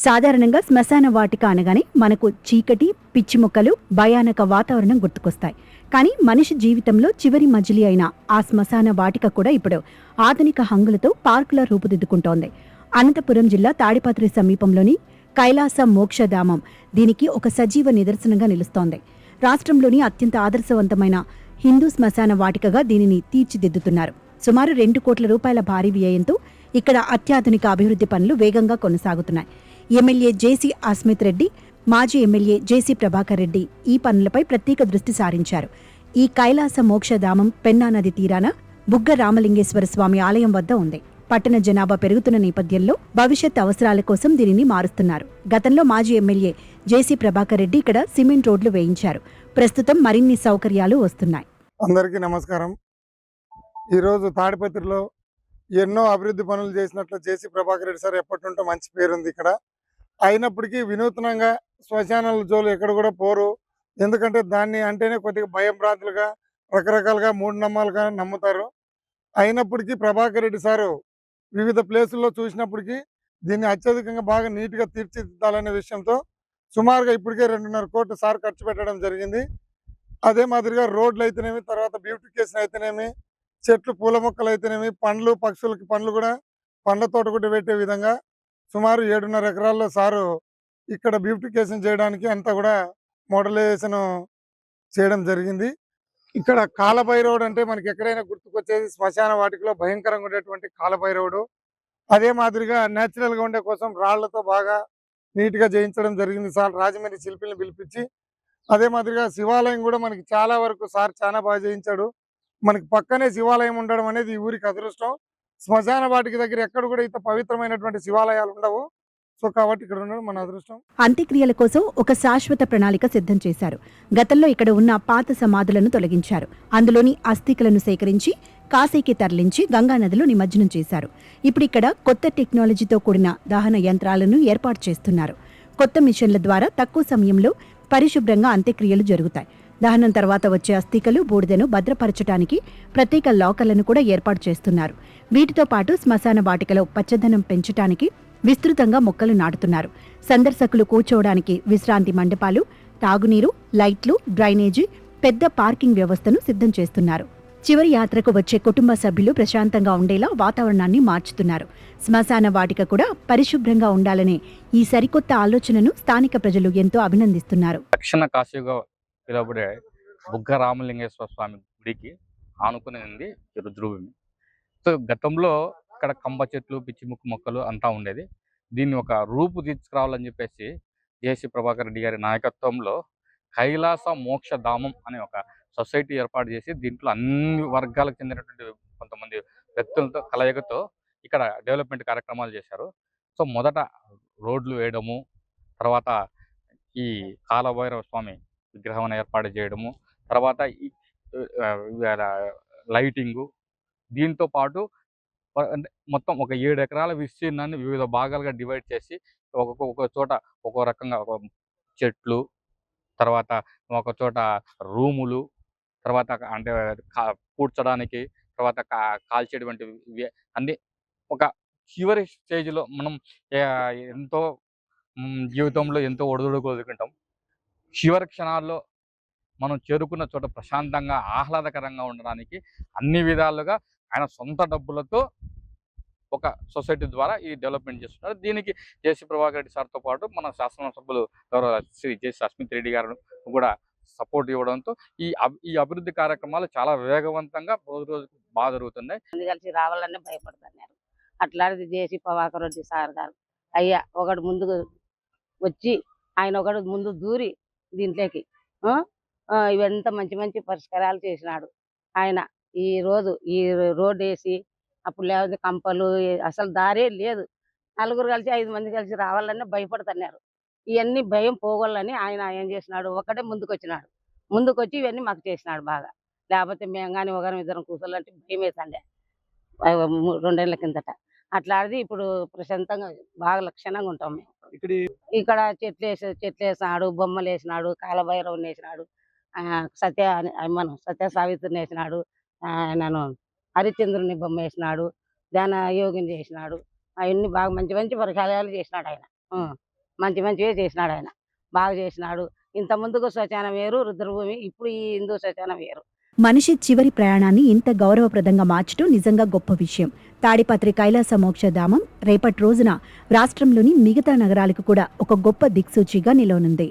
సాధారణంగా శ్మశాన వాటిక అనగానే మనకు చీకటి, పిచ్చి మొక్కలు, భయానక వాతావరణం గుర్తుకొస్తాయి. కానీ మనిషి జీవితంలో చివరి మజిలీ అయిన ఆ శ్మశాన వాటిక కూడా ఇప్పుడు ఆధునిక హంగులతో పార్కులా రూపుదిద్దుకుంటోంది. అనంతపురం జిల్లా తాడిపత్రి సమీపంలోని కైలాస మోక్షధామం దీనికి ఒక సజీవ నిదర్శనంగా నిలుస్తోంది. రాష్ట్రంలోని అత్యంత ఆదర్శవంతమైన హిందూ శ్మశాన వాటికగా దీనిని తీర్చిదిద్దుతున్నారు. సుమారు 2 కోట్ల రూపాయల భారీ వ్యయంతో ఇక్కడ అత్యాధునిక అభివృద్ధి పనులు వేగంగా కొనసాగుతున్నాయి. ఎమ్మెల్యే జేసీ అస్మిత్ రెడ్డి, మాజీ ఎమ్మెల్యే జేసీ ప్రభాకర్ రెడ్డి ఈ పనులపై ప్రత్యేక దృష్టి సారించారు. ఈ కైలాస మోక్షధామం పెన్నా నది తీరాన బుగ్గ రామలింగేశ్వర స్వామి ఆలయం వద్ద ఉంది. పట్టణ జనాభా పెరుగుతున్న నేపథ్యంలో భవిష్యత్ అవసరాల కోసం దీనిని మారుస్తున్నారు. గతంలో మాజీ ఎమ్మెల్యే జేసీ ప్రభాకర్ రెడ్డి ఇక్కడ సిమెంట్ రోడ్లు వేయించారు. ప్రస్తుతం మరిన్ని సౌకర్యాలు వస్తున్నాయి. అందరికీ నమస్కారం. ఈరోజు తాడిపత్రిలో ఎన్నో అభివృద్ధి పనులు చేసినట్లు జేసీ ప్రభాకర్ రెడ్డి సార్ ఎప్పటి నుంటో మంచి పేరుంది ఇక్కడ. అయినప్పటికీ వినూత్నంగా శ్మశానాల జోలు ఎక్కడ కూడా పోరు. ఎందుకంటే దాన్ని అంటేనే కొద్దిగా భయం భ్రాంతులుగా రకరకాలుగా మూఢనమ్మకాలుగా నమ్ముతారు. అయినప్పటికీ ప్రభాకర్ రెడ్డి సారు వివిధ ప్లేసుల్లో చూసినప్పటికీ దీన్ని అత్యధికంగా బాగా నీట్గా తీర్చిదిద్దాలనే విషయంతో సుమారుగా ఇప్పటికే 2.5 కోట్లు సార్ ఖర్చు పెట్టడం జరిగింది. అదే మాదిరిగా రోడ్లు అయితేనేమి, తర్వాత బ్యూటిఫికేషన్ అయితేనేమి, చెట్లు పూల మొక్కలు అయితేనేమి, పండ్లు పక్షులకి పండ్లు కూడా పండ్ల తోట కూడా పెట్టే విధంగా సుమారు 7.5 ఎకరాల్లో సారు ఇక్కడ బ్యూటిఫికేషన్ చేయడానికి అంతా కూడా మోడలైజేషన్ చేయడం జరిగింది. ఇక్కడ కాలభైరవుడు అంటే మనకి ఎక్కడైనా గుర్తుకొచ్చేది శ్మశాన వాటికలో భయంకరంగా ఉండేటువంటి కాలభైరవుడు. అదే మాదిరిగా న్యాచురల్గా ఉండే కోసం రాళ్లతో బాగా నీట్గా చేయించడం జరిగింది సార్. రాజమండ్రి శిల్పిని పిలిపించి అదే మాదిరిగా శివాలయం కూడా మనకి చాలా వరకు సార్ చాలా బాగా చేయించాడు. మనకి పక్కనే శివాలయం ఉండడం అనేది ఈ ఊరికి అదృష్టం. శ్మశాన వాటికి దగ్గర ఎక్కడ కూడా ఇంత పవిత్రమైనటువంటి శివాలయాలు ఉండవు. సో కాబట్టి ఇక్కడ ఉండడం మన అదృష్టం. అంత్యక్రియల కోసం ఒక శాశ్వత ప్రణాళిక సిద్ధం చేశారు. గతంలో ఇక్కడ ఉన్న పాత సమాధులను తొలగించారు. అందులోని అస్థికలను సేకరించి కాశీకి తరలించి గంగానదిలో నిమజ్జనం చేశారు. ఇప్పుడు ఇక్కడ కొత్త టెక్నాలజీతో కూడిన దహన యంత్రాలను ఏర్పాటు చేస్తున్నారు. కొత్త మిషన్ల ద్వారా తక్కువ సమయంలో పరిశుభ్రంగా అంత్యక్రియలు జరుగుతాయి. దహనం తర్వాత వచ్చే అస్థికలు, బూడిదను భద్రపరచడానికి ప్రత్యేక లాకర్లను కూడా ఏర్పాటు చేస్తున్నారు. వీటితో పాటు శ్మశాన వాటికలో పచ్చదనం పెంచడానికి విస్తృతంగా మొక్కలు నాటుతున్నారు. సందర్శకులు కూర్చోవడానికి విశ్రాంతి మండపాలు, తాగునీరు, లైట్లు, డ్రైనేజీ, పెద్ద పార్కింగ్ వ్యవస్థను సిద్ధం చేస్తున్నారు. చివరి యాత్రకు వచ్చే కుటుంబ సభ్యులు ప్రశాంతంగా ఉండేలా వాతావరణాన్ని మార్చుతున్నారు. శ్మశాన వాటిక కూడా పరిశుభ్రంగా ఉండాలనే ఈ సరికొత్త ఆలోచనను స్థానిక ప్రజలు ఎంతో అభినందిస్తున్నారు. దక్షిణ కాశీగా పిలువబడే బుగ్గ రామలింగేశ్వర స్వామి గుడికి ఆనుకుని ఉంది ఈ రుద్రభూమి. సో గతంలో ఇక్కడ కంబ చెట్లు, పిచ్చి ముక్కు మొక్కలు అంతా ఉండేది. దీన్ని ఒక రూపు తీసుకురావాలని చెప్పేసి జేసీ ప్రభాకర్ రెడ్డి గారి నాయకత్వంలో కైలాస మోక్షధామం అనే ఒక సొసైటీ ఏర్పాటు చేసి దీంట్లో అన్ని వర్గాలకు చెందినటువంటి కొంతమంది వ్యక్తులతో కలయికతో ఇక్కడ డెవలప్మెంట్ కార్యక్రమాలు చేశారు. సో మొదట రోడ్లు వేయడము, తర్వాత ఈ కాలభైరవ స్వామి విగ్రహం ఏర్పాటు చేయడము, తర్వాత ఈ లైటింగు, దీంతో పాటు అంటే మొత్తం ఒక 7 ఎకరాల విస్తీర్ణాన్ని వివిధ భాగాలుగా డివైడ్ చేసి ఒక్కొక్క చోట ఒక్కో రకంగా ఒక చెట్లు, తర్వాత ఒక చోట రూములు, తర్వాత అంటే కూర్చోడానికి, తర్వాత కాల్చేటువంటి అన్ని ఒక చివరి స్టేజ్లో మనం ఎంతో జీవితంలో ఎంతో ఒడిదుడుకులు ఎదుర్కొంటాం. చివరి క్షణాల్లో మనం చేరుకున్న చోట ప్రశాంతంగా ఆహ్లాదకరంగా ఉండడానికి అన్ని విధాలుగా ఆయన సొంత డబ్బులతో ఒక సొసైటీ ద్వారా ఈ డెవలప్మెంట్ చేస్తున్నారు. దీనికి జేసీ ప్రభాకర్ రెడ్డి సార్తో పాటు మన శాసనసభ్యులు శ్రీ జేసీ అస్మిత్ రెడ్డి గారు కూడా సపోర్ట్ ఇవ్వడంతో ఈ అభివృద్ధి కార్యక్రమాలు చాలా వేగవంతంగా రోజు రోజుకు బాగా జరుగుతున్నాయి. కలిసి రావాలని భయపడుతున్నారు. అట్లాంటిది జేసీ ప్రభాకర్ రెడ్డి సార్ గారు అయ్యా ఒకడు ముందుకు వచ్చి ఆయన ఒకడు ముందు దూరి దీంట్లోకి ఇవంతా మంచి మంచి పరిష్కారాలు చేసినాడు ఆయన. ఈ రోడ్ వేసి అప్పుడు లేకపోతే కంపలు అసలు దారే లేదు. 4 కలిసి 5 మంది కలిసి రావాలని భయపడుతున్నారు. ఇవన్నీ భయం పోగొలని ఆయన ఏం చేసినాడు, ఒకటే ముందుకు వచ్చినాడు. ముందుకు వచ్చి ఇవన్నీ మాకు చేసినాడు బాగా. లేకపోతే మేము కానీ ఒకరం ఇద్దరం కూర్చోాలంటే భయం వేసండే 2 ఏళ్ల కిందట. అట్లాంటిది ఇప్పుడు ప్రశాంతంగా బాగా లక్షణంగా ఉంటాం మేము. ఇక్కడ చెట్లు వేసినాడు, బొమ్మలు వేసినాడు, కాలభైరవుని వేసినాడు, సత్య సావిత్రిని వేసినాడు, నన్ను హరిశ్చంద్రుని బొమ్మ వేసినాడు, ధ్యాన యోగిని చేసినాడు. అవన్నీ బాగా మంచి మంచి పరికారాలు చేసినాడు ఆయన. మంచి మంచివే చేసినాడు ఆయన, బాగా చేసినాడు. ఇంత ముందుకు శ్మశానం వేరు, రుద్రభూమి, ఇప్పుడు ఈ హిందూ శ్మశానం వేరు. మనిషి చివరి ప్రయాణాన్ని ఇంత గౌరవప్రదంగా మార్చడం నిజంగా గొప్ప విషయం. తాడిపత్రి కైలాస మోక్షధామం రేపటి రోజున రాష్ట్రంలోని మిగతా నగరాలకు కూడా ఒక గొప్ప దిక్సూచిగా నిలవనుంది.